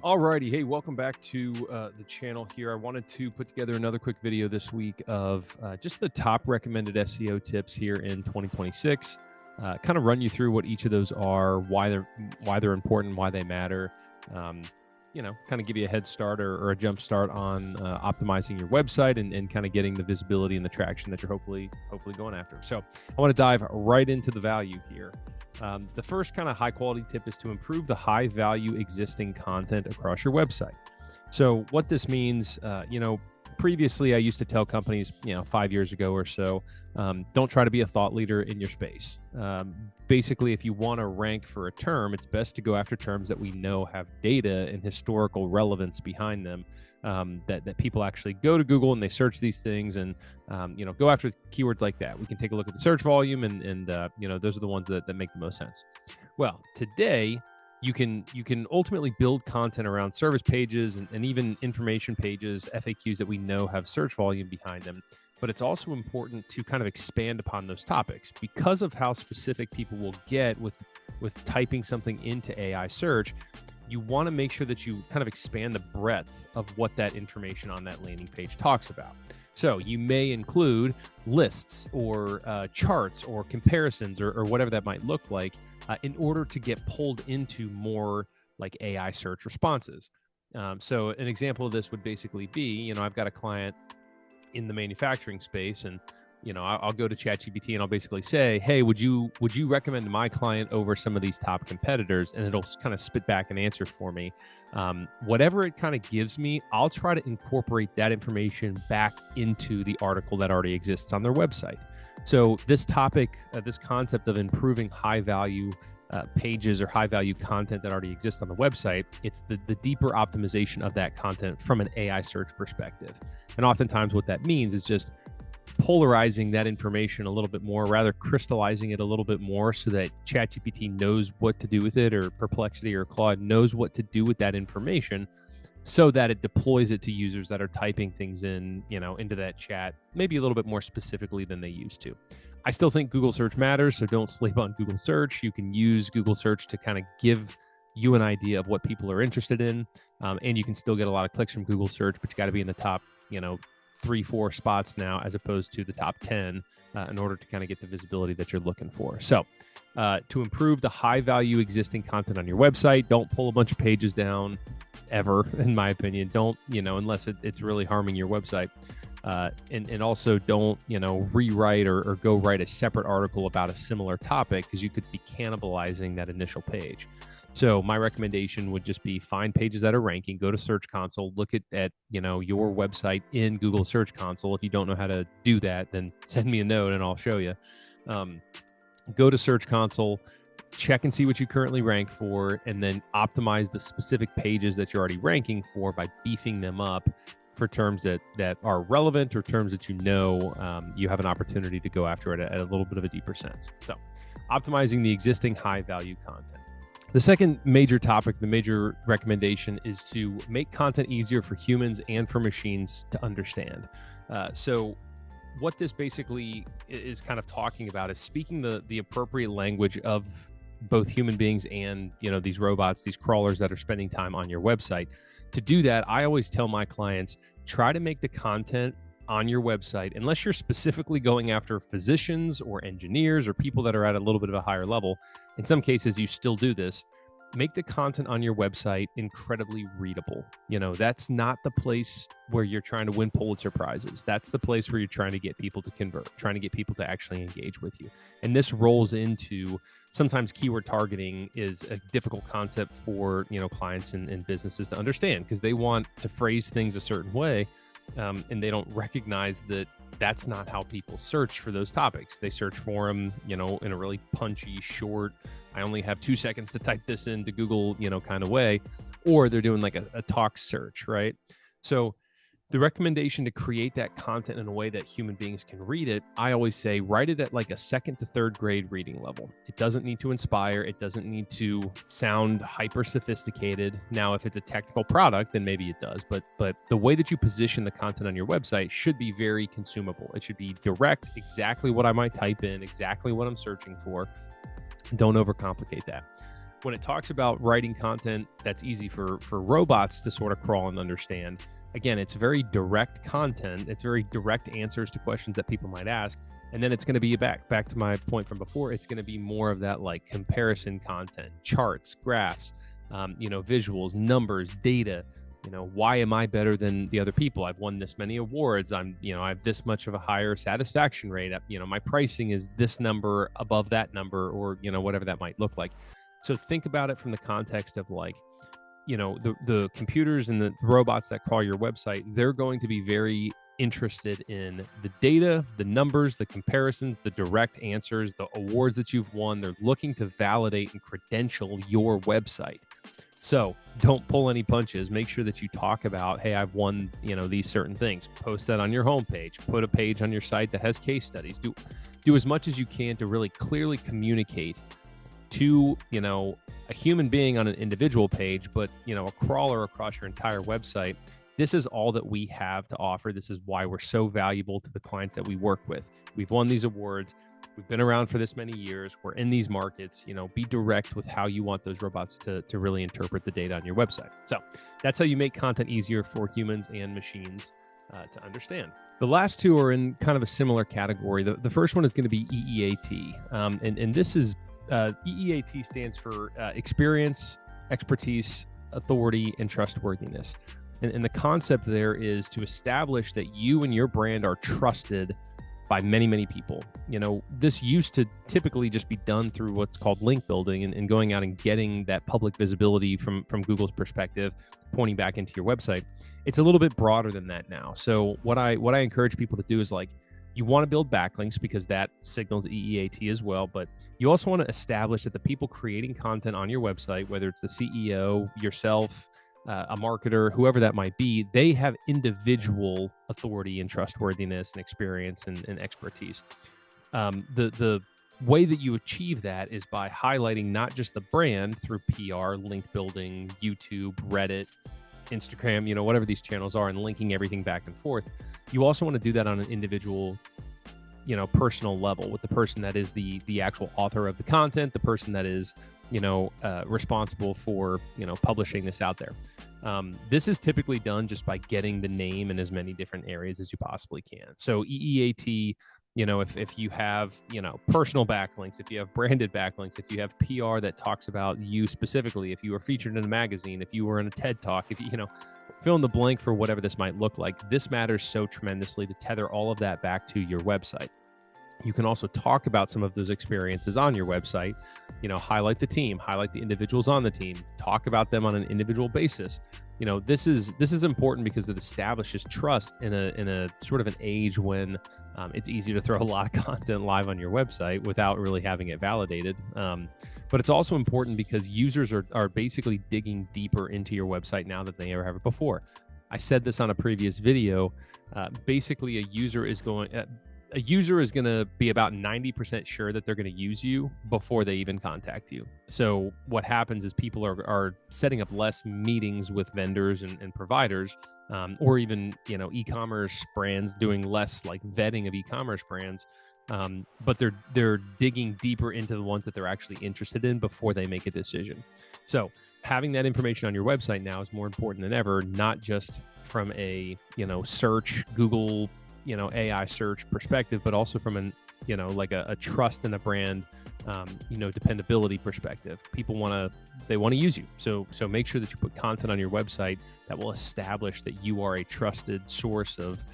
Alrighty, hey, welcome back to the channel here. I wanted to put together another quick video this week of just the top recommended SEO tips here in 2026. Kind of run you through what each of those are, why they're important, why they matter. Kind of give you a head start or a jump start on optimizing your website and kind of getting the visibility and the traction that you're hopefully going after. So I want to dive right into the value here. The first kind of high quality tip is to improve the high value existing content across your website. So what this means, previously I used to tell companies, 5 years ago or so, don't try to be a thought leader in your space. Basically, if you want to rank for a term, it's best to go after terms that we know have data and historical relevance behind them. That people actually go to Google and they search these things and go after keywords like that. We can take a look at the search volume and those are the ones that make the most sense. Well, today you can ultimately build content around service pages and even information pages, FAQs that we know have search volume behind them. But it's also important to kind of expand upon those topics because of how specific people will get with typing something into AI search. You want to make sure that you kind of expand the breadth of what that information on that landing page talks about. So you may include lists or charts or comparisons or whatever that might look like in order to get pulled into more like AI search responses. So an example of this would basically be, I've got a client in the manufacturing space and I'll go to ChatGPT and I'll basically say, hey, would you recommend my client over some of these top competitors? And it'll kind of spit back an answer for me. Whatever it kind of gives me, I'll try to incorporate that information back into the article that already exists on their website. So this topic, this concept of improving high value pages or high value content that already exists on the website, it's the deeper optimization of that content from an AI search perspective. And oftentimes what that means is just polarizing that information a little bit more, rather crystallizing it a little bit more so that ChatGPT knows what to do with it, or Perplexity or Claude knows what to do with that information so that it deploys it to users that are typing things in, into that chat, maybe a little bit more specifically than they used to. I still think Google search matters, so don't sleep on Google search. You can use Google search to kind of give you an idea of what people are interested in. And you can still get a lot of clicks from Google search, but you got to be in the top, 3-4 spots now, as opposed to the top 10 in order to kind of get the visibility that you're looking for. So to improve the high value existing content on your website, don't pull a bunch of pages down ever, in my opinion. Don't, unless it's really harming your website. And also don't, rewrite or go write a separate article about a similar topic, because you could be cannibalizing that initial page. So my recommendation would just be find pages that are ranking, go to Search Console, look at your website in Google Search Console. If you don't know how to do that, then send me a note and I'll show you. Go to Search Console, check and see what you currently rank for, and then optimize the specific pages that you're already ranking for by beefing them up for terms that are relevant or terms that you have an opportunity to go after it at a little bit of a deeper sense. So optimizing the existing high value content. The second major topic, the major recommendation, is to make content easier for humans and for machines to understand. So what this basically is kind of talking about is speaking the appropriate language of both human beings and these robots, these crawlers that are spending time on your website. To do that, I always tell my clients, try to make the content on your website, unless you're specifically going after physicians or engineers or people that are at a little bit of a higher level. In some cases, you still do this. Make the content on your website incredibly readable. That's not the place where you're trying to win Pulitzer Prizes. That's the place where you're trying to get people to convert, trying to get people to actually engage with you. And this rolls into sometimes keyword targeting is a difficult concept for clients and businesses to understand, because they want to phrase things a certain way. And they don't recognize that that's not how people search for those topics. They search for them, in a really punchy, short, I only have 2 seconds to type this into Google, kind of way, or they're doing like a talk search, right? So the recommendation to create that content in a way that human beings can read it, I always say, write it at like a 2nd to 3rd grade reading level. It doesn't need to inspire. It doesn't need to sound hyper sophisticated. Now, if it's a technical product, then maybe it does. But the way that you position the content on your website should be very consumable. It should be direct, exactly what I might type in, exactly what I'm searching for. Don't overcomplicate that. when it talks about writing content that's easy for robots to sort of crawl and understand, again, it's very direct content. It's very direct answers to questions that people might ask. And then it's going to be back to my point from before. It's going to be more of that like comparison content, charts, graphs, visuals, numbers, data. Why am I better than the other people? I've won this many awards. I have this much of a higher satisfaction rate. My pricing is this number above that number, or, whatever that might look like. So think about it from the context of like, the computers and the robots that crawl your website, they're going to be very interested in the data, the numbers, the comparisons, the direct answers, the awards that you've won. They're looking to validate and credential your website. So don't pull any punches. Make sure that you talk about, hey, I've won, these certain things. Post that on your homepage. Put a page on your site that has case studies. Do as much as you can to really clearly communicate to, a human being on an individual page, but, a crawler across your entire website. This is all that we have to offer. This is why we're so valuable to the clients that we work with. We've won these awards. We've been around for this many years. We're in these markets. Be direct with how you want those robots to really interpret the data on your website. So that's how you make content easier for humans and machines to understand. The last two are in kind of a similar category. The first one is going to be EEAT. And this is EEAT stands for experience, expertise, authority, and trustworthiness. And the concept there is to establish that you and your brand are trusted by many, many people. This used to typically just be done through what's called link building and going out and getting that public visibility from Google's perspective, pointing back into your website. It's a little bit broader than that now. So what I encourage people to do is like, you want to build backlinks because that signals EEAT as well, but you also want to establish that the people creating content on your website, whether it's the CEO, yourself, a marketer, whoever that might be, they have individual authority and trustworthiness and experience and expertise. The way that you achieve that is by highlighting not just the brand through PR, link building, YouTube, Reddit, Instagram, whatever these channels are, and linking everything back and forth. You also want to do that on an individual, personal level with the person that is the actual author of the content, the person that is, responsible for, publishing this out there. This is typically done just by getting the name in as many different areas as you possibly can. So EEAT, if you have, personal backlinks, if you have branded backlinks, if you have PR that talks about you specifically, if you were featured in a magazine, if you were in a TED Talk, if you, fill in the blank for whatever this might look like, this matters so tremendously to tether all of that back to your website. You can also talk about some of those experiences on your website, highlight the team, highlight the individuals on the team, talk about them on an individual basis. This is important because it establishes trust in a sort of an age when it's easy to throw a lot of content live on your website without really having it validated. But it's also important because users are basically digging deeper into your website now than they ever have before. I said this on a previous video. Basically, a user is going to be about 90% sure that they're going to use you before they even contact you. So what happens is people are setting up less meetings with vendors and providers, or even, e-commerce brands doing less like vetting of e-commerce brands. But they're digging deeper into the ones that they're actually interested in before they make a decision. So having that information on your website now is more important than ever, not just from a, search, Google, AI search perspective, but also from an, like a trust in a brand, dependability perspective. People want to use you. So make sure that you put content on your website that will establish that you are a trusted source of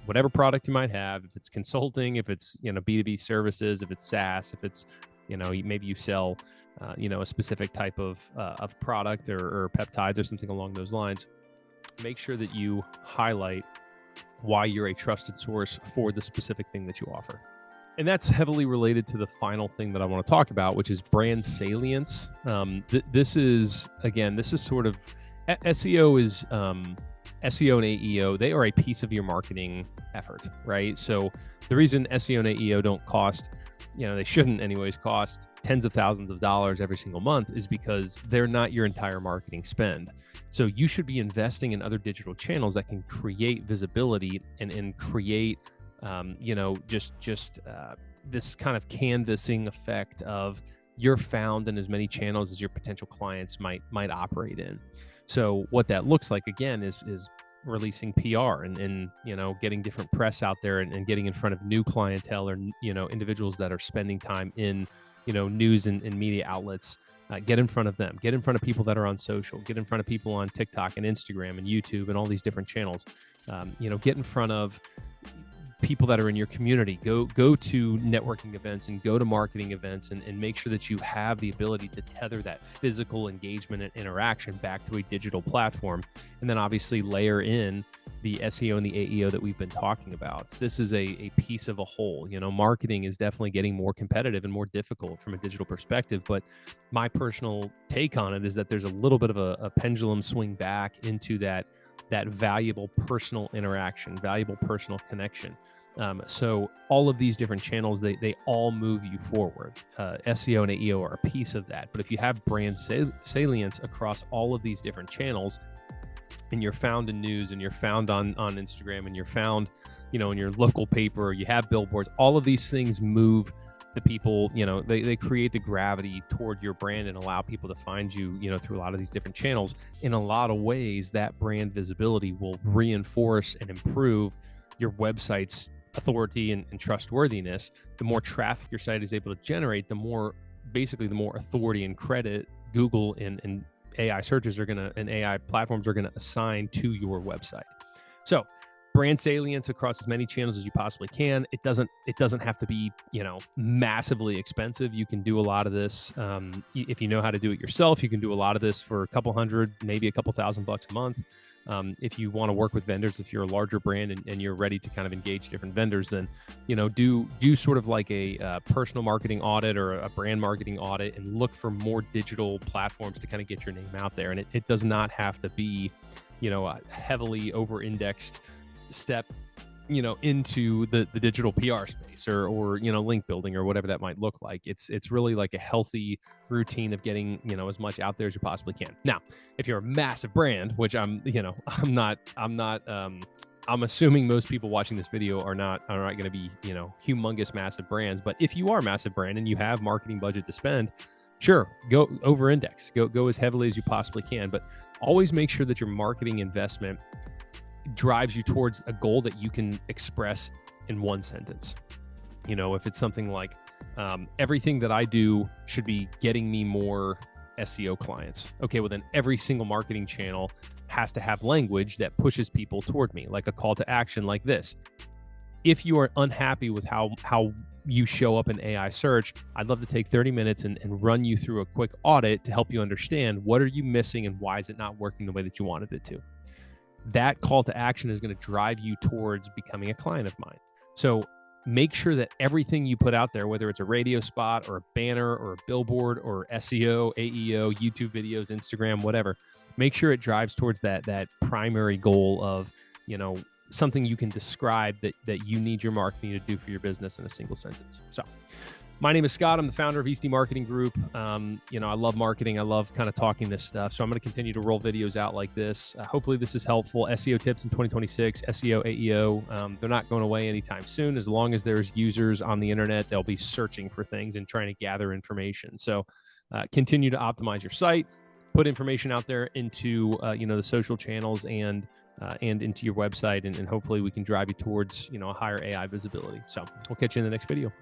whatever product you might have. If it's consulting, if it's, B2B services, if it's SaaS, if it's, maybe you sell, a specific type of product or peptides or something along those lines. Make sure that you highlight why you're a trusted source for the specific thing that you offer. And that's heavily related to the final thing that I want to talk about, which is brand salience. This is sort of SEO is SEO and AEO. They are a piece of your marketing effort, right? So the reason SEO and AEO don't cost, they shouldn't anyways cost tens of thousands of dollars every single month is because they're not your entire marketing spend. So you should be investing in other digital channels that can create visibility and create, this kind of canvassing effect of, you're found in as many channels as your potential clients might operate in. So what that looks like again is releasing PR and getting different press out there and getting in front of new clientele or individuals that are spending time in news and media outlets. Get in front of them, get in front of people that are on social, get in front of people on TikTok and Instagram and YouTube and all these different channels. Get in front of people that are in your community. Go to networking events and go to marketing events and make sure that you have the ability to tether that physical engagement and interaction back to a digital platform. And then obviously layer in the SEO and the AEO that we've been talking about. This is a piece of a whole. Marketing is definitely getting more competitive and more difficult from a digital perspective. But my personal take on it is that there's a little bit of a pendulum swing back into that valuable personal interaction, valuable personal connection. So all of these different channels, they all move you forward. SEO and AEO are a piece of that. But if you have brand salience across all of these different channels, and you're found in news and you're found on Instagram and you're found, in your local paper, or you have billboards, all of these things move the people, they create the gravity toward your brand and allow people to find you, through a lot of these different channels. In a lot of ways, that brand visibility will reinforce and improve your website's authority and trustworthiness. The more traffic your site is able to generate, the more authority and credit Google and AI searches and AI platforms are gonna assign to your website. So brand salience across as many channels as you possibly can. It doesn't have to be, massively expensive. You can do a lot of this. If you know how to do it yourself, you can do a lot of this for a couple hundred, maybe a couple $1,000 a month. If you want to work with vendors, if you're a larger brand and you're ready to kind of engage different vendors, then, do sort of like a personal marketing audit or a brand marketing audit and look for more digital platforms to kind of get your name out there. And it does not have to be, a heavily over-indexed step, into the digital PR space or link building or whatever that might look like. It's really like a healthy routine of getting, as much out there as you possibly can. Now, if you're a massive brand, which I'm assuming most people watching this video are not going to be, humongous, massive brands. But if you are a massive brand and you have marketing budget to spend, sure, go over index, go as heavily as you possibly can, but always make sure that your marketing investment drives you towards a goal that you can express in one sentence. If it's something like, everything that I do should be getting me more SEO clients. Okay, well then every single marketing channel has to have language that pushes people toward me, like a call to action like this. If you are unhappy with how you show up in AI search, I'd love to take 30 minutes and run you through a quick audit to help you understand what are you missing and why is it not working the way that you wanted it to. That call to action is going to drive you towards becoming a client of mine. So make sure that everything you put out there, whether it's a radio spot or a banner or a billboard or SEO, AEO, YouTube videos, Instagram, whatever, make sure it drives towards that primary goal of, something you can describe that you need your marketing to do for your business in a single sentence. So my name is Scott. I'm the founder of Easty Marketing Group. I love marketing. I love kind of talking this stuff. So I'm going to continue to roll videos out like this. Hopefully this is helpful. SEO tips in 2026, SEO, AEO. They're not going away anytime soon. As long as there's users on the internet, they'll be searching for things and trying to gather information. So continue to optimize your site, put information out there into, the social channels and into your website. And hopefully we can drive you towards, a higher AI visibility. So we'll catch you in the next video.